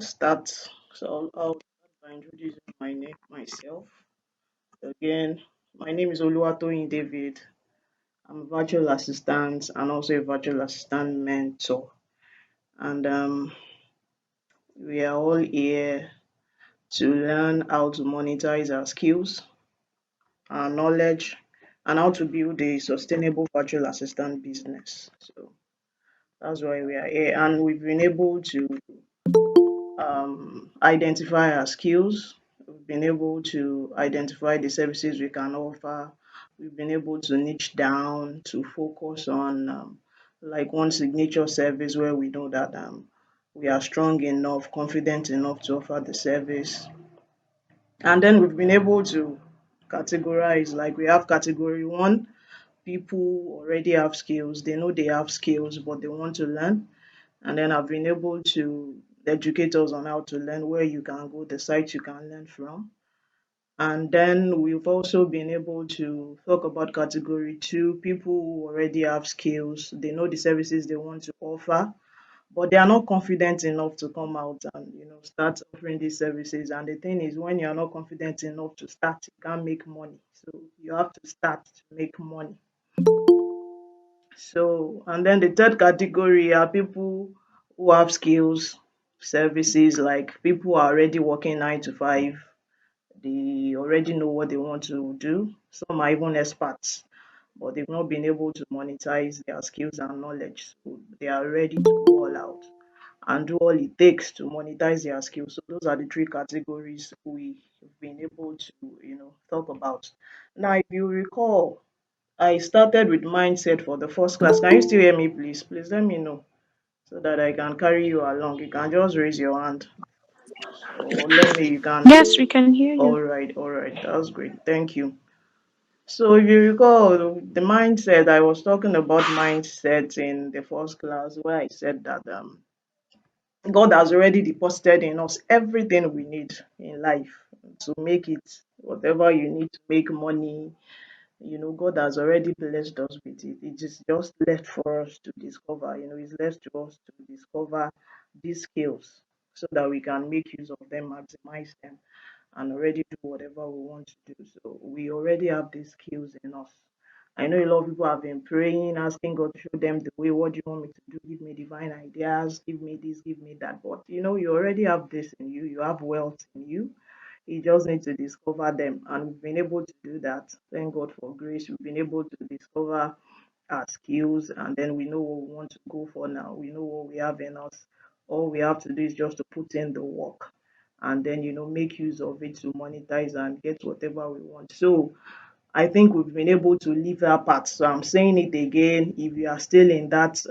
Start. I'll start by introducing myself. Again, my name is Oluwatoyin David. I'm a virtual assistant and also a virtual assistant mentor. And we are all here to learn how to monetize our skills, our knowledge, and how to build a sustainable virtual assistant business. So that's why we are here. And we've been able to identify our skills. We've been able to identify the services we can offer. We've been able to niche down to focus on like one signature service where we know that we are strong enough, confident enough to offer the service. And then we've been able to categorize, like we have category one, people already have skills, they know they have skills, but they want to learn. And then I've been able to educate us on how to learn, where you can go, the sites you can learn from. And then we've also been able to talk about category two, people who already have skills, they know the services they want to offer, but they are not confident enough to come out and start offering these services. And the thing is, when you're not confident enough to start, you can't make money. So you have to start to make money. So, and then the third category are people who have skills, services, like people who are already working 9 to 5. They already know what they want to do. Some are even experts, but they've not been able to monetize their skills and knowledge. So they are ready to go all out and do all it takes to monetize their skills. So those are the three categories we've been able to, talk about. Now, if you recall, I started with mindset for the first class. Can you still hear me, please? Please let me know so that I can carry you along. You can just raise your hand, or let me, you can. Yes, we can hear you. All right, that's great. Thank you. So, if you recall, the mindset, I was talking about mindset in the first class where I said that God has already deposited in us everything we need in life to make it, whatever you need to make money. God has already blessed us with it. It is just left for us to discover. It's left to us to discover these skills so that we can make use of them, maximize them, and already do whatever we want to do. So we already have these skills in us. I know a lot of people have been praying, asking God to show them the way. What do you want me to do? Give me divine ideas. Give me this. Give me that. But you already have this in you. You have wealth in you. You just need to discover them. And we've been able to do that. Thank God for grace. We've been able to discover our skills, and then we know what we want to go for now. We know what we have in us. All we have to do is just to put in the work and then make use of it to monetize and get whatever we want. So I think we've been able to leave that part. So I'm saying it again. If you are still in that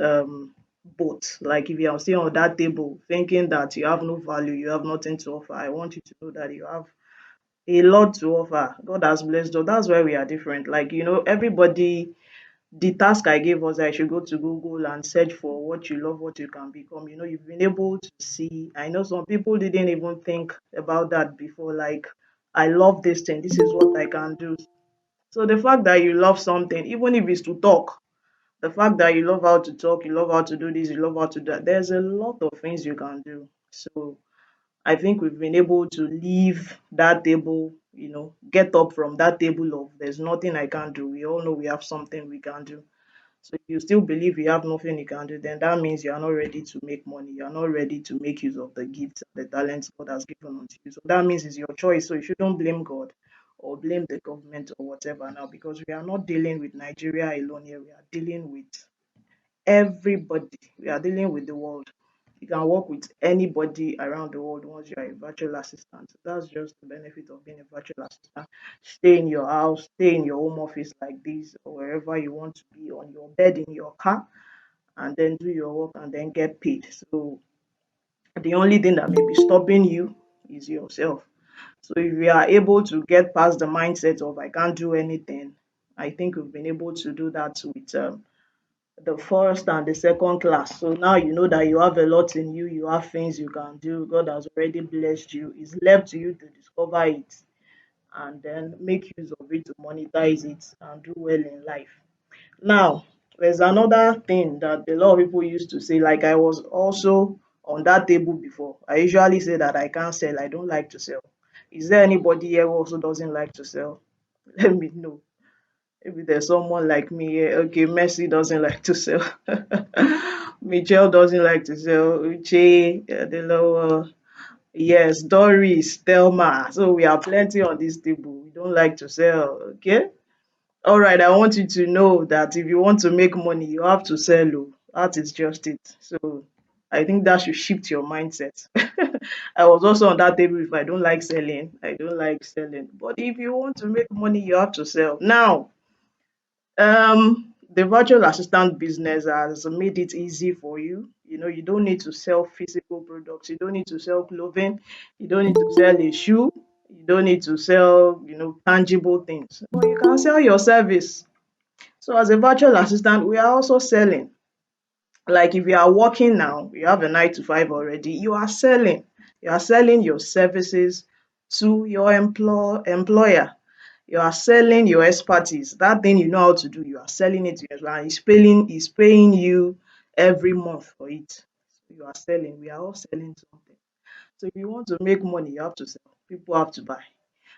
boat, like if you are still on that table thinking that you have no value, you have nothing to offer, I want you to know that you have a lot to offer. God has blessed us. That's why we are different. Like, everybody, the task I gave was I should go to Google and search for what you love, what you can become. You've been able to see. I know some people didn't even think about that before. Like, I love this thing. This is what I can do. So the fact that you love something, even if it's to talk, the fact that you love how to talk, you love how to do this, you love how to do that, there's a lot of things you can do. So I think we've been able to leave that table, get up from that table of there's nothing I can do. We all know we have something we can do. So if you still believe you have nothing you can do, then that means you are not ready to make money. You are not ready to make use of the gifts and the talents God has given unto you. So that means it's your choice. So you shouldn't blame God or blame the government or whatever now, because we are not dealing with Nigeria alone here. We are dealing with everybody. We are dealing with the world. You can work with anybody around the world once you are a virtual assistant. That's just the benefit of being a virtual assistant. Stay in your house, stay in your home office like this, or wherever you want to be, on your bed, in your car, and then do your work and then get paid. So the only thing that may be stopping you is yourself. So if we are able to get past the mindset of I can't do anything, I think we've been able to do that with the first and the second class. So now you know that you have a lot in you, you have things you can do. God has already blessed you. It's left to you to discover it and then make use of it to monetize it and do well in life. Now, there's another thing that a lot of people used to say, like I was also on that table before. I usually say that I can't sell. I don't like to sell. Is there anybody here who also doesn't like to sell? Let me know. Maybe there's someone like me here. Okay, Messi doesn't like to sell. Michelle doesn't like to sell. Uche, Adelowo, yes, Doris, Thelma. So we are plenty on this table. We don't like to sell. Okay. All right. I want you to know that if you want to make money, you have to sell. Oh. That is just it. So I think that should shift your mindset. I was also on that table. If I don't like selling, I don't like selling. But if you want to make money, you have to sell. Now, the virtual assistant business has made it easy for you. You know, you don't need to sell physical products. You don't need to sell clothing. You don't need to sell a shoe. You don't need to sell, tangible things. But you can sell your service. So as a virtual assistant, we are also selling. Like if you are working now, you have a 9 to 5 already, you are selling. You are selling your services to your employer. You are selling your expertise. That thing you know how to do, you are selling it to your employer. He's paying you every month for it. So you are selling. We are all selling something. So if you want to make money, you have to sell. People have to buy.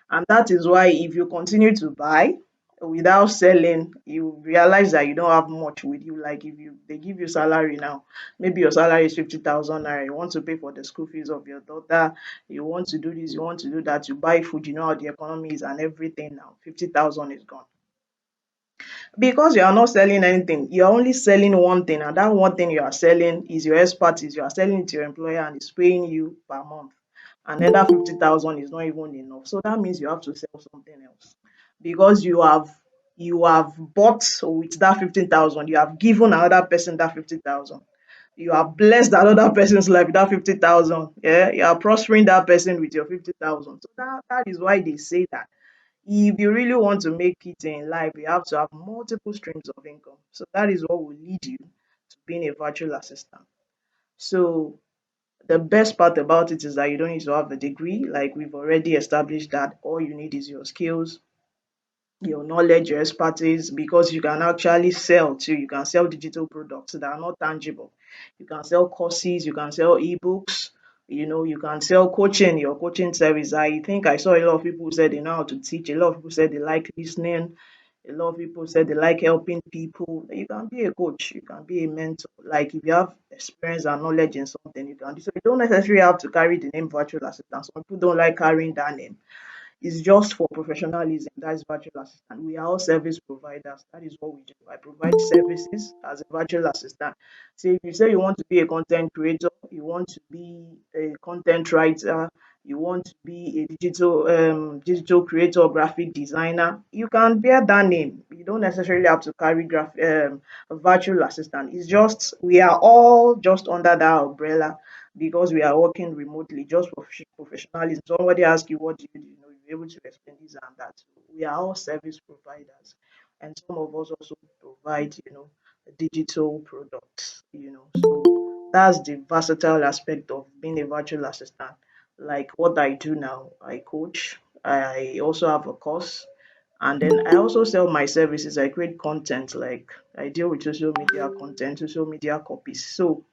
And that is why if you continue to buy without selling, you realize that you don't have much with you. Like if they give you salary now, maybe your salary is 50,000 naira, you want to pay for the school fees of your daughter, you want to do this, you want to do that, you buy food, you know how the economy is and everything now. 50,000 is gone. Because you are not selling anything, you are only selling one thing, and that one thing you are selling is your expertise. You are selling it to your employer and it's paying you per month. And then that 50,000 is not even enough. So that means you have to sell something else. Because you have bought with that 15,000, you have given another person that 50,000. You have blessed another person's life with that 50,000. Yeah, you are prospering that person with your 50,000. So that is why they say that if you really want to make it in life, you have to have multiple streams of income. So that is what will lead you to being a virtual assistant. So the best part about it is that you don't need to have a degree. Like we've already established that all you need is your skills, your knowledge, your expertise, because you can actually sell too. You can sell digital products that are not tangible. You can sell courses, you can sell ebooks, you can sell coaching, your coaching service. I think I saw a lot of people who said they know how to teach, a lot of people said they like listening, a lot of people said they like helping people. You can be a coach, you can be a mentor. Like if you have experience and knowledge in something, you can do so. You don't necessarily have to carry the name virtual assistant. Some people don't like carrying that name. It's just for professionalism. That is virtual assistant. We are all service providers. That is what we do. I provide services as a virtual assistant. So if you say you want to be a content creator, you want to be a content writer, you want to be a digital creator, graphic designer, you can bear that name. You don't necessarily have to carry a virtual assistant. It's just we are all just under that umbrella because we are working remotely, just for professionalism. Somebody asks you, what do you do? You're able to explain this and that. We are all service providers, and some of us also provide, digital products. So that's the versatile aspect of being a virtual assistant. Like what I do now, I coach. I also have a course, and then I also sell my services. I create content, like I deal with social media content, social media copies. So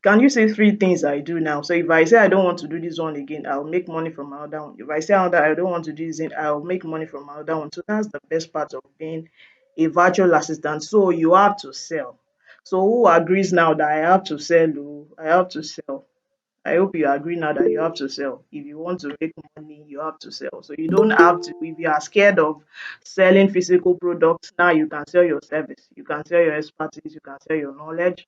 can you say three things I do now? So if I say I don't want to do this one again, I'll make money from another one. If I say another I don't want to do this, I'll make money from another one. So that's the best part of being a virtual assistant. So you have to sell. So who agrees now that I have to sell? Oh, I have to sell. I hope you agree now that you have to sell. If you want to make money, you have to sell. So you don't have to, if you are scared of selling physical products, now you can sell your service. You can sell your expertise, you can sell your knowledge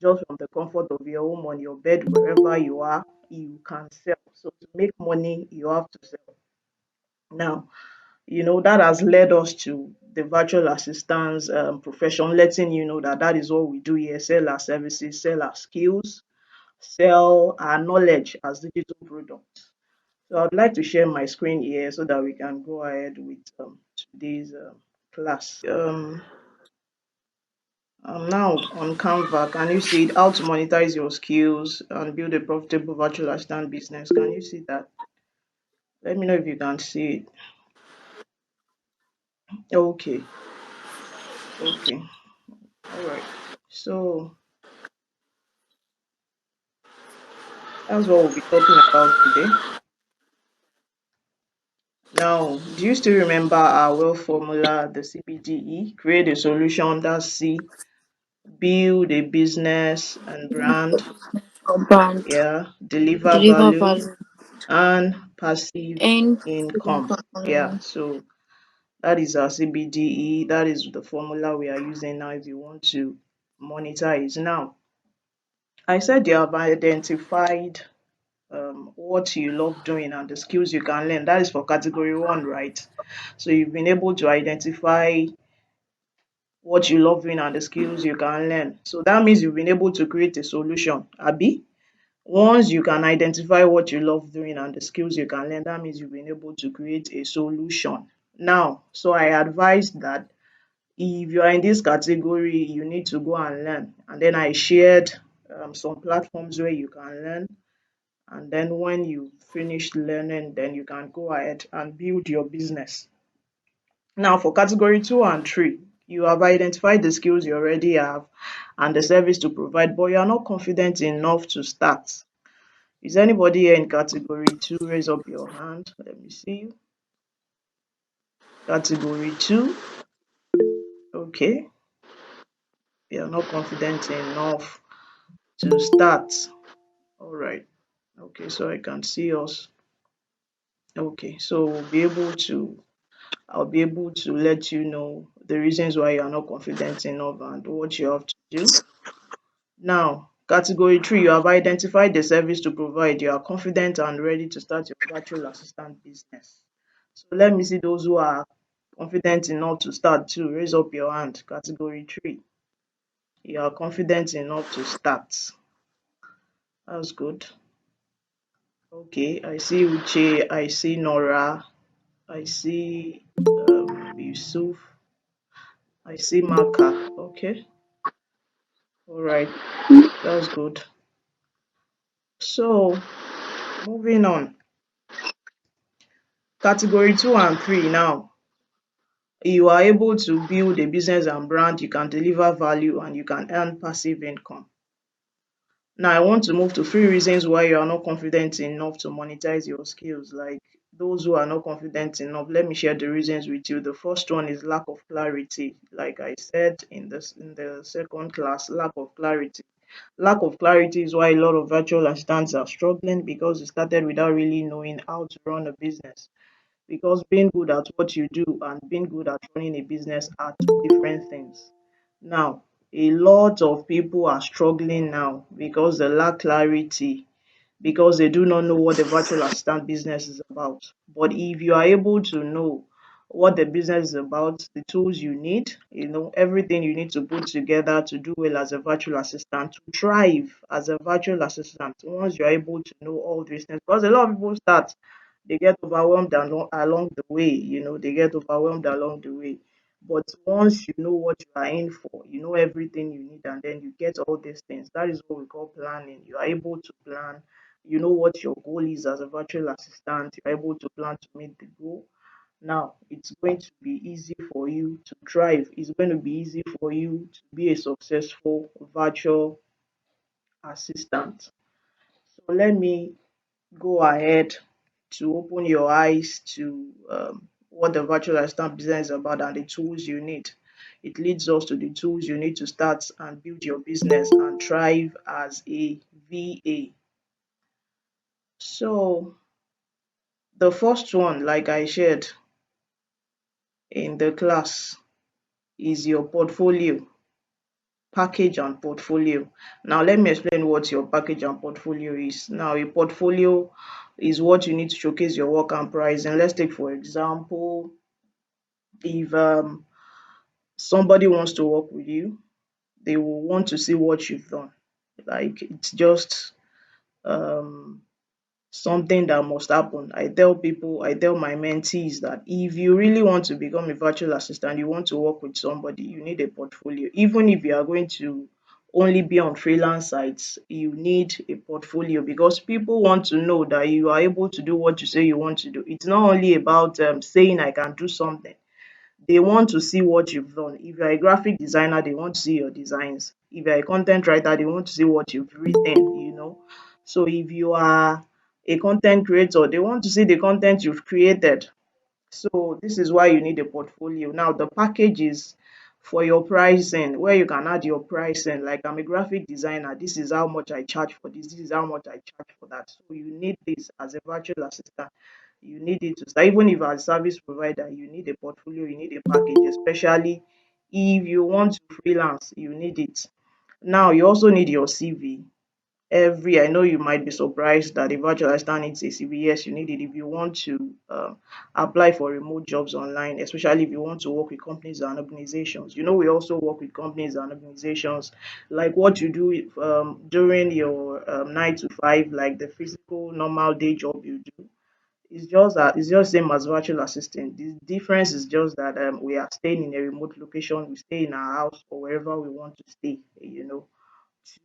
just from the comfort of your home, on your bed, wherever you are, you can sell. So to make money, you have to sell. Now, that has led us to the virtual assistance profession, letting you know that that is what we do here: sell our services, sell our skills, sell our knowledge as digital products. So I'd like to share my screen here so that we can go ahead with today's class. I'm now on Canva. Can you see it? How to monetize your skills and build a profitable virtual assistant business. Can you see that? Let me know if you can see it. Okay, okay, all right. So That's what we'll be talking about today. Now, do you still remember our well formula, the CBDE? Create a solution, that's C. Build a business and brand. Compound. Yeah. Deliver Deliver value value. and passive And income. Yeah. income. So that is our CBDE. That is the formula we are using now if you want to monetize. Now, I said you have identified what you love doing and the skills you can learn. That is for category one, right? So you've been able to identify what you love doing and the skills you can learn. So that means you've been able to create a solution, Abi. Once you can identify what you love doing and the skills you can learn, that means you've been able to create a solution. Now, so I advise that if you are in this category, you need to go and learn. And then I shared some platforms where you can learn. And then when you finish learning, then you can go ahead and build your business. Now, for category two and three, you have identified the skills you already have and the service to provide, but you are not confident enough to start. Is anybody here in category two? Raise up your hand. Let me see you. Category two. Okay. You are not confident enough to start. All right. Okay, so I can see us. Okay, so I'll be able to let you know the reasons why you are not confident enough and what you have to do. Now, category three, you have identified the service to provide. You are confident and ready to start your virtual assistant business. So let me see those who are confident enough to start too. Raise up your hand. Category three, you are confident enough to start. That's good. Okay, I see Uche, I see Nora, I see Yusuf, I see Maka. Okay, all right, that's good. So moving on, category two and three now. You are able to build a business and brand, you can deliver value, and you can earn passive income. Now, I want to move to three reasons why you are not confident enough to monetize your skills. Like those who are not confident enough, let me share the reasons with you. The first one is lack of clarity. Like I said in the second class, lack of clarity. Lack of clarity is why a lot of virtual assistants are struggling because they started without really knowing how to run a business, because being good at what you do and being good at running a business are two different things. Now, a lot of people are struggling now because they lack clarity, because they do not know what the virtual assistant business is about. But if you are able to know what the business is about, the tools you need, everything you need to put together to do well as a virtual assistant, to thrive as a virtual assistant, once you're able to know all these things, because a lot of people start, they get overwhelmed along the way, they get overwhelmed along the way. But once you know what you are in for, you know everything you need, and then you get all these things. That is what we call planning. You are able to plan. You know what your goal is as a virtual assistant. You're able to plan to meet the goal. Now, it's going to be easy for you to thrive. It's going to be easy for you to be a successful virtual assistant. So let me go ahead to open your eyes to what the virtual assistant business is about and the tools you need. It leads us to the tools you need to start and build your business and thrive as a VA. So, the first one, like I shared in the class, is your portfolio, package and portfolio. Now, let me explain what your package and portfolio is. Now, a portfolio is what you need to showcase your work and price. And let's take, for example, if somebody wants to work with you, they will want to see what you've done. Like it's just um, something that must happen. I tell my mentees that if you really want to become a virtual assistant, you want to work with somebody, you need a portfolio. Even if you are going to only be on freelance sites, you need a portfolio, because people want to know that you are able to do what you say you want to do. It's not only about saying I can do something. They want to see what you've done. If you're a graphic designer, they want to see your designs. If you're a content writer, they want to see what you've written. So if you are a content creator, they want to see the content you've created. So this is why you need a portfolio. Now the package is for your pricing, where you can add your pricing. Like, I'm a graphic designer, this is how much I charge for this is how much I charge for that. So you need this as a virtual assistant. You need it to start. Even if as a service provider, you need a portfolio, you need a package, especially if you want to freelance, you need it. Now you also need your CV. I know you might be surprised that a virtual assistant needs a CV. Yes, you need it if you want to apply for remote jobs online, especially if you want to work with companies and organizations. You know, we also work with companies and organizations, like what you do during your 9 to 5, like the physical normal day job you do. It's just same as virtual assistant. The difference is just that we are staying in a remote location. We stay in our house or wherever we want to stay.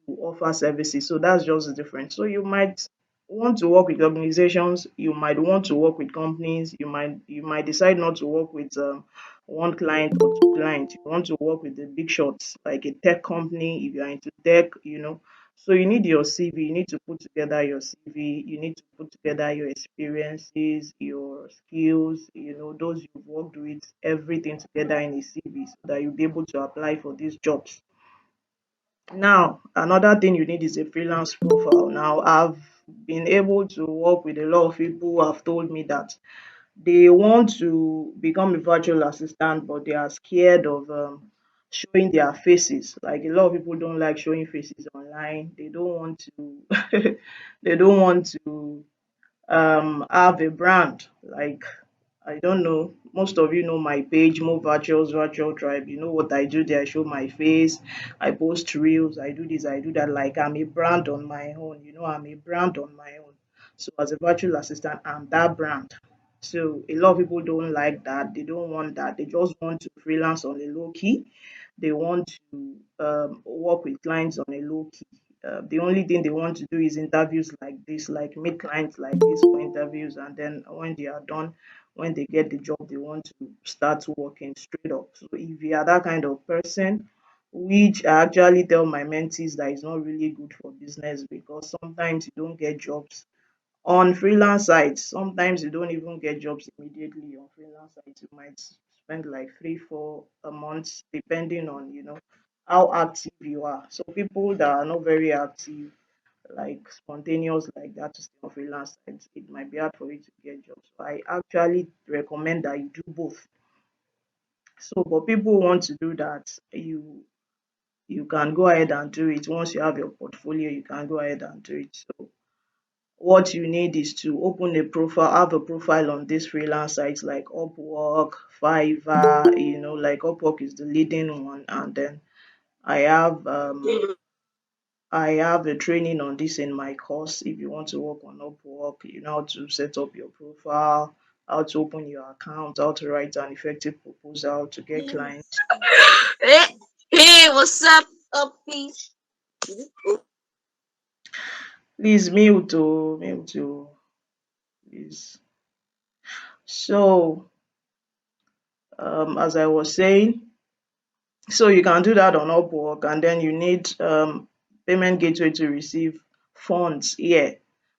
To offer services. So that's just the difference. So you might want to work with organizations, you might want to work with companies, you might decide not to work with one client or two clients. You want to work with the big shots, like a tech company if you are into tech. So you need your CV, you need to put together your CV, you need to put together your experiences, your skills, those you've worked with, everything together in a CV so that you'll be able to apply for these jobs. Now, another thing you need is a freelance profile. Now, I've been able to work with a lot of people who have told me that they want to become a virtual assistant, but they are scared of showing their faces. Like, a lot of people don't like showing faces online. They don't want to, they don't want to have a brand. Like, I don't know. Most of you know my page, More Virtuals Virtual Tribe. You know what I do there. I show my face. I post reels. I do this. I do that. Like, I'm a brand on my own. I'm a brand on my own. So as a virtual assistant, I'm that brand. So a lot of people don't like that. They don't want that. They just want to freelance on a low key. They want to work with clients on a low key. The only thing they want to do is interviews like this, like meet clients like this for interviews, and then when they are done, when they get the job, they want to start working straight up. So if you are that kind of person, which I actually tell my mentees that is not really good for business, because sometimes you don't get jobs on freelance sites. Sometimes you don't even get jobs immediately on freelance sites. You might spend like 3 4 months depending on how active you are. So people that are not very active, like spontaneous like that, to stay on freelance sites, it might be hard for you to get jobs. So I actually recommend that you do both. So for people who want to do that, you can go ahead and do it. Once you have your portfolio, you can go ahead and do it. So what you need is to open a profile, have a profile on these freelance sites like Upwork, Fiverr. Like Upwork is the leading one, and then I have I have a training on this in my course. If you want to work on Upwork, you know how to set up your profile, how to open your account, how to write an effective proposal to get clients. Hey, hey, what's up, uppies? Please mute please. So, as I was saying, so you can do that on Upwork, and then you need payment gateway to receive funds here.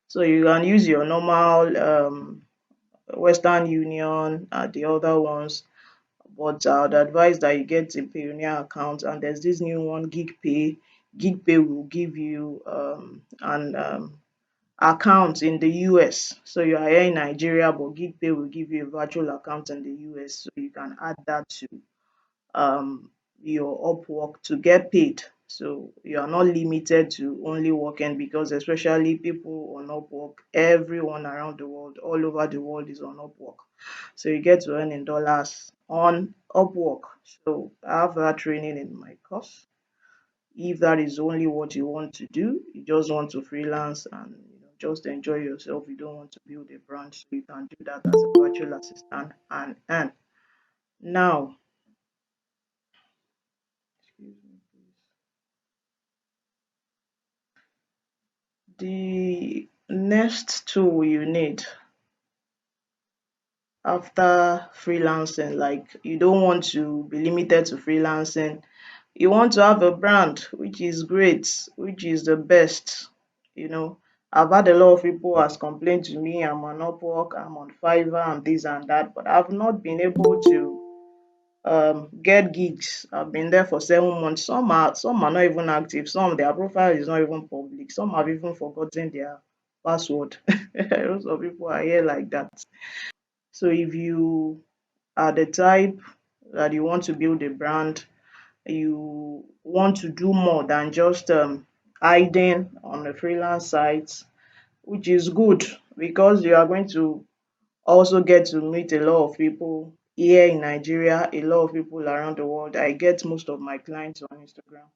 So you can use your normal Western Union and the other ones, but I would advise that you get a Payoneer account. And there's this new one, GigPay. GigPay will give you an account in the US. So you are here in Nigeria, but GigPay will give you a virtual account in the US, so you can add that to um, your Upwork to get paid. So you are not limited to only working, because especially people on Upwork, everyone around the world, all over the world is on Upwork. So you get to earn in dollars on Upwork. So I have that training in my course. If that is only what you want to do, you just want to freelance and just enjoy yourself, you don't want to build a brand, so you can do that as a virtual assistant and earn. Now, excuse me, please. The next tool you need after freelancing, like, you don't want to be limited to freelancing, you want to have a brand, which is great, which is the best, you know. I've had a lot of people has complained to me I'm on Upwork, I'm on Fiverr, and this and that, but I've not been able to get gigs. I've been there for 7 months. Some are not even active. Some their profile is not even public. Some have even forgotten their password. Lots of people are here like that. So if you are the type that you want to build a brand, you want to do more than just hiding on a freelance site, which is good because you are going to also get to meet a lot of people here in Nigeria, a lot of people around the world. I get most of my clients on Instagram.